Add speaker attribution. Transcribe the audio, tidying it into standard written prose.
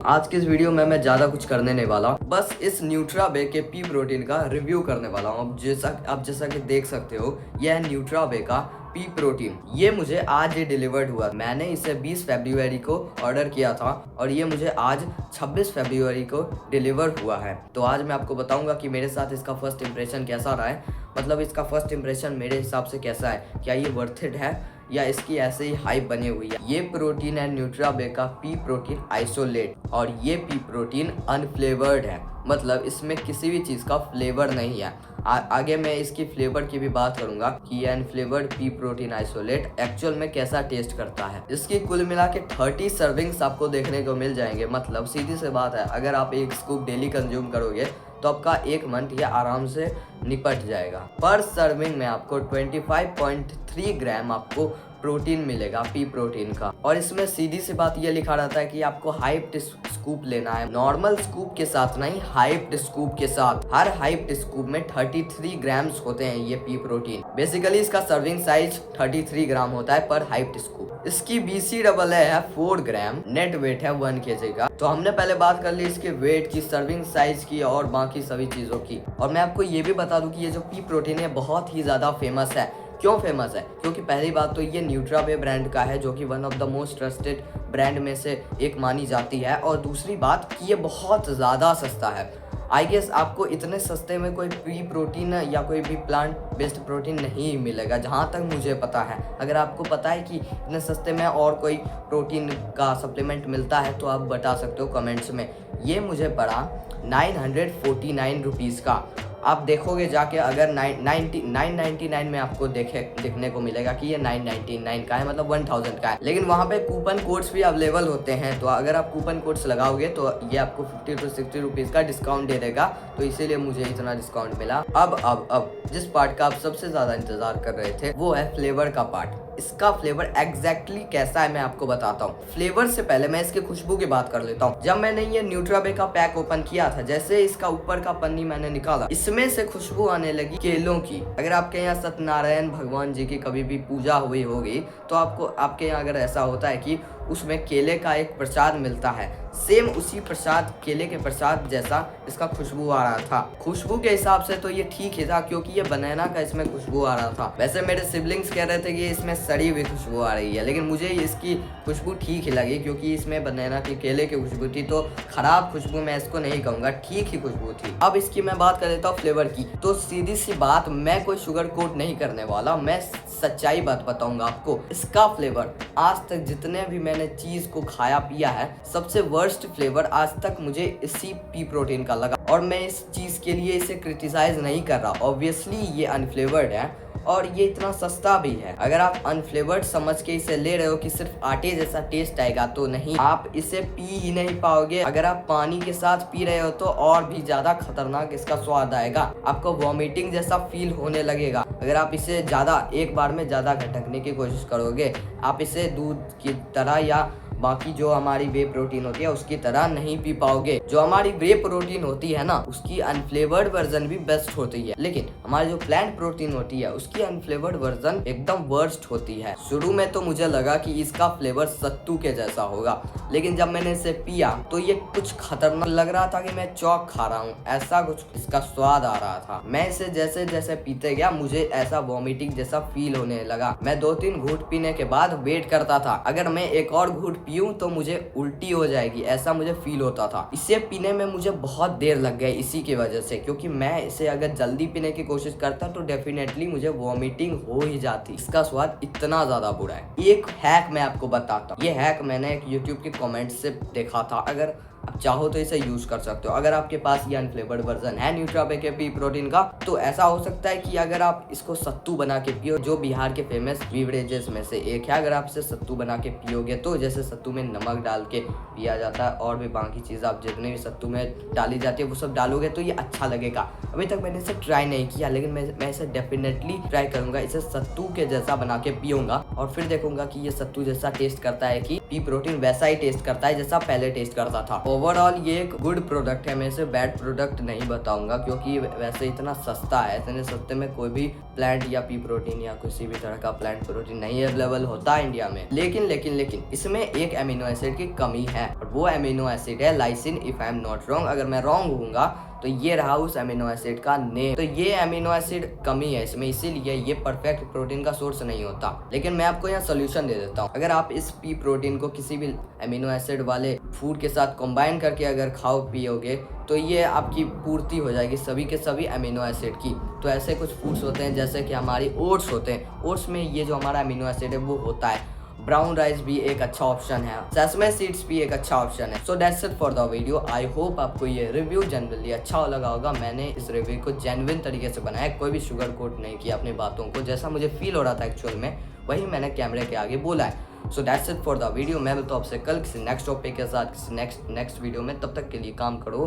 Speaker 1: आज के इस वीडियो में मैं ज़्यादा कुछ करने नहीं वाला, बस इस न्यूट्राबे के पी प्रोटीन का रिव्यू करने वाला हूँ। अब जैसा कि देख सकते हो, यह है न्यूट्राबे का पी प्रोटीन। ये मुझे आज ही डिलीवर्ड हुआ। मैंने इसे 20 फरवरी को ऑर्डर किया था और ये मुझे आज 26 फरवरी को डिलीवर हुआ है। तो आज मैं आपको बताऊंगा कि मेरे साथ इसका फर्स्ट इंप्रेशन कैसा रहा है, मतलब इसका फर्स्ट इंप्रेशन मेरे हिसाब से कैसा है, क्या ये वर्थ इट है या इसकी ऐसे ही हाइप बनी हुई है। ये प्रोटीन है न्यूट्राबे का पी प्रोटीन आइसोलेट और ये पी प्रोटीन अनफ्लेवर्ड है, मतलब इसमें किसी भी चीज़ का फ्लेवर नहीं है। आगे मैं इसकी फ्लेवर की भी बात करूंगा कि ये unflavoured P protein isolate actual में कैसा टेस्ट करता है। इसकी कुल मिला के 30 सर्विंग्स आपको देखने को मिल जाएंगे। मतलब सीधी सी बात है, अगर आप एक स्कूप डेली कंज्यूम करोगे तो आपका 1 मंथ ये आराम से निपट जाएगा। पर सर्विंग में आपको 25.3 ग्राम आपको प्रोटीन मिलेगा पी प्रोटीन का। और इसमें सीधी सी बात ये लिखा रहता है कि आपको हाइप्ड स्कूप लेना है, नॉर्मल स्कूप के साथ नहीं, हाइप्ड स्कूप के साथ। हर हाइप्ड स्कूप में 33 ग्राम्स होते हैं ये पी प्रोटीन। बेसिकली इसका सर्विंग साइज 33 ग्राम होता है पर हाइप्ड स्कूप। इसकी BCAA है 4 ग्राम, नेट वेट है 1 kg का। तो हमने पहले बात कर ली इसके वेट की, सर्विंग साइज की और बाकी सभी चीजों की। और मैं आपको ये भी बता दूं कि ये जो पी प्रोटीन है बहुत ही ज्यादा फेमस है। क्यों फेमस है? क्योंकि पहली बात तो ये न्यूट्राबे ब्रांड का है, जो कि one of the most trusted brand में से एक मानी जाती है। और दूसरी बात कि ये बहुत ज़्यादा सस्ता है। आई गेस आपको इतने सस्ते में कोई पी प्रोटीन या कोई भी प्लांट बेस्ड प्रोटीन नहीं मिलेगा, जहाँ तक मुझे पता है। अगर आपको पता है कि इतने सस्ते में और कोई प्रोटीन का सप्लीमेंट मिलता है तो आप बता सकते हो कमेंट्स में। ये मुझे पड़ा 949 रुपीज़ का। आप देखोगे जाके, अगर 999 में आपको देखने को मिलेगा कि ये 999 का है, मतलब 1000 का है। लेकिन वहाँ पे कूपन कोड्स भी अवेलेबल होते हैं, तो अगर आप कूपन कोड्स लगाओगे तो ये आपको 50 to 60 रुपीज़ का डिस्काउंट दे देगा। तो इसीलिए मुझे इतना डिस्काउंट मिला। अब जिस पार्ट का आप सबसे ज़्यादा इंतजार कर रहे थे वो है फ्लेवर का पार्ट। इसका फ्लेवर एग्जैक्टली कैसा है मैं आपको बताता हूँ। फ्लेवर से पहले मैं इसकी खुशबू की बात कर लेता हूँ। जब मैंने ये न्यूट्राबे का पैक ओपन किया था, जैसे इसका ऊपर का पन्नी मैंने निकाला, इसमें से खुशबू आने लगी केलों की। अगर आपके यहाँ सत्यनारायण भगवान जी की कभी भी पूजा हुई होगी तो आपके यहाँ अगर ऐसा होता है कि उसमें केले का एक प्रसाद मिलता है, सेम उसी प्रसाद, केले के प्रसाद जैसा इसका खुशबू आ रहा था। खुशबू के हिसाब से तो ये ठीक ही था, क्योंकि ये बनाना का इसमें खुशबू आ रहा था। वैसे मेरे सिबलिंग्स कह रहे थे कि इसमें सड़ी हुई खुशबू आ रही है, लेकिन मुझे इसकी खुशबू ठीक ही लगी, क्योंकि इसमें बनाना की, केले की खुशबू थी। तो खराब खुशबू मैं इसको नहीं कहूँगा, ठीक ही खुशबू थी। अब इसकी मैं बात कर लेता हूँ फ्लेवर की। तो सीधी सी बात, मैं कोई शुगर कोट नहीं करने वाला, मैं सच्चाई बात बताऊंगा आपको। इसका फ्लेवर आज तक जितने भी मैंने चीज को खाया पिया है, सबसे वर्स्ट फ्लेवर आज तक मुझे इसी पी प्रोटीन का लगा। और मैं इस चीज के लिए इसे क्रिटिसाइज नहीं कर रहा। ऑब्वियसली ये अनफ्लेवर्ड है और ये इतना सस्ता भी है। अगर आप अनफ्लेवर्ड समझ के इसे ले रहे हो कि सिर्फ आटे जैसा टेस्ट आएगा, तो नहीं, आप इसे पी ही नहीं पाओगे। अगर आप पानी के साथ पी रहे हो तो और भी ज्यादा खतरनाक इसका स्वाद आएगा, आपको वॉमिटिंग जैसा फील होने लगेगा। अगर आप इसे ज्यादा, एक बार में ज्यादा घटकने की कोशिश करोगे, आप इसे दूध की तरह या बाकी जो हमारी वे प्रोटीन होती है उसकी तरह नहीं पी पाओगे। जो हमारी वे प्रोटीन होती है ना, उसकी अनफ्लेवर्ड वर्जन भी बेस्ट होती है, लेकिन हमारी जो प्लांट प्रोटीन होती है उसकी अनफ्लेवर्ड वर्जन एकदम वर्स्ट होती है। शुरू में तो मुझे लगा कि इसका फ्लेवर सत्तू के जैसा होगा, लेकिन जब मैंने इसे पिया तो ये कुछ खतरनाक लग रहा था कि मैं चौक खा रहा हूँ, ऐसा कुछ इसका स्वाद आ रहा था। मैं इसे जैसे जैसे पीते गया मुझे ऐसा वॉमिटिंग जैसा फील होने लगा। मैं 2-3 घूंट पीने के बाद वेट करता था, अगर मैं एक और घूंट पीऊं तो मुझे उल्टी हो जाएगी, ऐसा मुझे फील होता था। इसे पीने में मुझे बहुत देर लग गई इसी की वजह से, क्योंकि मैं इसे अगर जल्दी पीने की कोशिश करता तो डेफिनेटली मुझे वॉमिटिंग हो ही जाती। इसका स्वाद इतना ज्यादा बुरा है। एक हैक मैं आपको बताता हूँ। ये हैक मैंने एक यूट्यूब के कमेंट से देखा था, अगर आप चाहो तो इसे यूज कर सकते हो। अगर आपके पास ये अनफ्लेवर्ड वर्जन है न्यूट्राबे के पी प्रोटीन का, तो ऐसा हो सकता है कि अगर आप इसको सत्तू बना के पियो, जो बिहार के फेमस बीवरेजेस में से एक है, अगर आप इसे सत्तू बना के पियोगे तो जैसे सत्तू में नमक डाल के पिया जाता है और भी बाकी चीज़ आप जितने भी सत्तू में डाली जाती है वो सब डालोगे तो ये अच्छा लगेगा। अभी तक मैंने इसे ट्राई नहीं किया, लेकिन मैं इसे डेफिनेटली ट्राई करूंगा। इसे सत्तू के जैसा बना के पीऊंगा और फिर देखूंगा कि ये सत्तू जैसा टेस्ट करता है कि पी प्रोटीन वैसा ही टेस्ट करता है जैसा पहले टेस्ट करता था। ओवरऑल ये एक गुड प्रोडक्ट है, मैं इसे बैड प्रोडक्ट नहीं बताऊंगा क्योंकि वैसे इतना सस्ता है, इतने सस्ते में कोई भी प्लांट या पी प्रोटीन या किसी भी तरह का प्लांट प्रोटीन नहीं अवेलेबल होता है इंडिया में। लेकिन इसमें एक अमीनो एसिड की कमी है और वो अमीनो एसिड है lysine, if I am not wrong. अगर मैं रॉन्ग होऊंगा तो ये रहा उस अमीनो एसिड का नेम। तो ये अमीनो एसिड कमी है इसमें, इसीलिए ये परफेक्ट प्रोटीन का सोर्स नहीं होता। लेकिन मैं आपको यहाँ सोल्यूशन दे देता हूँ। अगर आप इस पी प्रोटीन को किसी भी अमीनो एसिड वाले फूड के साथ कंबाइन करके अगर खाओ पियोगे तो ये आपकी पूर्ति हो जाएगी सभी के सभी अमीनो एसिड की। तो ऐसे कुछ फूड्स होते हैं जैसे कि हमारी ओट्स होते हैं, ओट्स में ये जो हमारा अमीनो एसिड है वो होता है। ब्राउन राइस भी एक अच्छा ऑप्शन है, सेसमे सीड्स भी एक अच्छा ऑप्शन है। So that's it for the video. I hope आपको ये रिव्यू जनरली अच्छा लगा होगा। मैंने इस रिव्यू को जेन्युइन तरीके से बनाया, कोई भी शुगर कोट नहीं किया अपनी बातों को, जैसा मुझे फील हो रहा था एक्चुअल में वही मैंने कैमरे के आगे बोला है। So that's it for the video. मैं मिलता हूं आपसे कल किसी नेक्स्ट टॉपिक के साथ, किसी नेक्स्ट वीडियो में। तब तक के लिए काम करो।